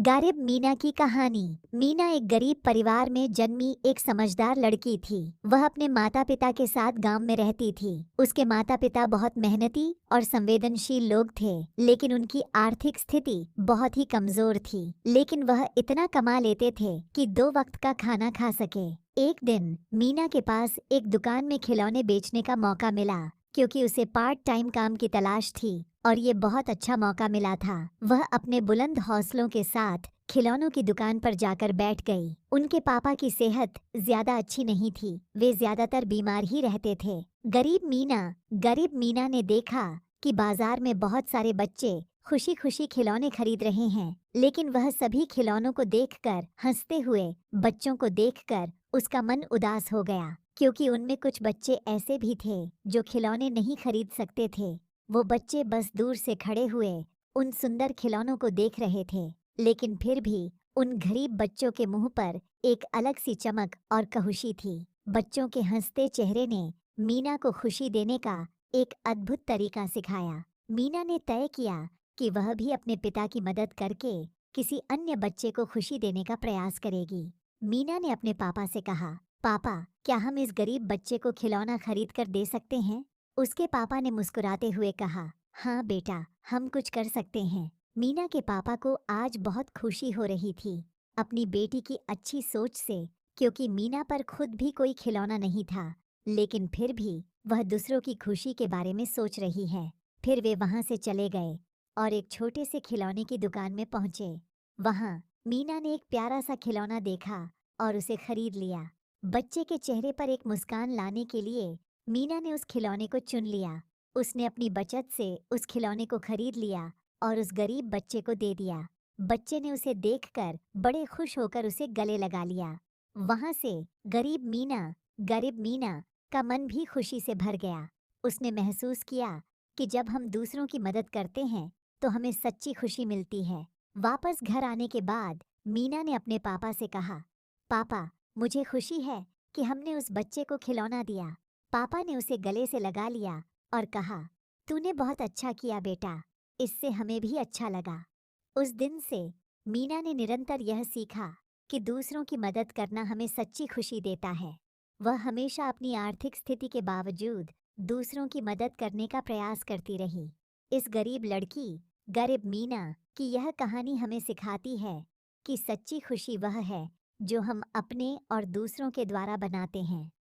गरीब मीना की कहानी। मीना एक गरीब परिवार में जन्मी एक समझदार लड़की थी। वह अपने माता पिता के साथ गांव में रहती थी। उसके माता पिता बहुत मेहनती और संवेदनशील लोग थे, लेकिन उनकी आर्थिक स्थिति बहुत ही कमजोर थी। लेकिन वह इतना कमा लेते थे कि 2 वक्त का खाना खा सके। एक दिन मीना के पास एक दुकान में खिलौने बेचने का मौका मिला, क्योंकि उसे पार्ट टाइम काम की तलाश थी और ये बहुत अच्छा मौका मिला था। वह अपने बुलंद हौसलों के साथ खिलौनों की दुकान पर जाकर बैठ गई। उनके पापा की सेहत ज्यादा अच्छी नहीं थी, वे ज्यादातर बीमार ही रहते थे। गरीब मीना ने देखा कि बाजार में बहुत सारे बच्चे खुशी खुशी खिलौने खरीद रहे हैं, लेकिन वह सभी खिलौनों को देखकर हंसते हुए बच्चों को देखकर उसका मन उदास हो गया, क्योंकि उनमें कुछ बच्चे ऐसे भी थे जो खिलौने नहीं खरीद सकते थे। वो बच्चे बस दूर से खड़े हुए उन सुंदर खिलौनों को देख रहे थे, लेकिन फिर भी उन गरीब बच्चों के मुंह पर एक अलग सी चमक और खुशी थी। बच्चों के हंसते चेहरे ने मीना को खुशी देने का एक अद्भुत तरीका सिखाया। मीना ने तय किया कि वह भी अपने पिता की मदद करके किसी अन्य बच्चे को खुशी देने का प्रयास करेगी। मीना ने अपने पापा से कहा, पापा, क्या हम इस गरीब बच्चे को खिलौना खरीद कर दे सकते हैं? उसके पापा ने मुस्कुराते हुए कहा, हाँ बेटा, हम कुछ कर सकते हैं। मीना के पापा को आज बहुत खुशी हो रही थी अपनी बेटी की अच्छी सोच से, क्योंकि मीना पर खुद भी कोई खिलौना नहीं था, लेकिन फिर भी वह दूसरों की खुशी के बारे में सोच रही है। फिर वे वहां से चले गए और एक छोटे से खिलौने की दुकान में पहुंचे। वहां मीना ने एक प्यारा सा खिलौना देखा और उसे खरीद लिया। बच्चे के चेहरे पर एक मुस्कान लाने के लिए मीना ने उस खिलौने को चुन लिया। उसने अपनी बचत से उस खिलौने को खरीद लिया और उस गरीब बच्चे को दे दिया। बच्चे ने उसे देखकर बड़े खुश होकर उसे गले लगा लिया। वहां से गरीब मीना का मन भी खुशी से भर गया। उसने महसूस किया कि जब हम दूसरों की मदद करते हैं तो हमें सच्ची खुशी मिलती है। वापस घर आने के बाद मीना ने अपने पापा से कहा, पापा, मुझे खुशी है कि हमने उस बच्चे को खिलौना दिया। पापा ने उसे गले से लगा लिया और कहा, तूने बहुत अच्छा किया बेटा, इससे हमें भी अच्छा लगा। उस दिन से मीना ने निरंतर यह सीखा कि दूसरों की मदद करना हमें सच्ची खुशी देता है। वह हमेशा अपनी आर्थिक स्थिति के बावजूद दूसरों की मदद करने का प्रयास करती रही। इस गरीब मीना की यह कहानी हमें सिखाती है कि सच्ची खुशी वह है जो हम अपने और दूसरों के द्वारा बनाते हैं।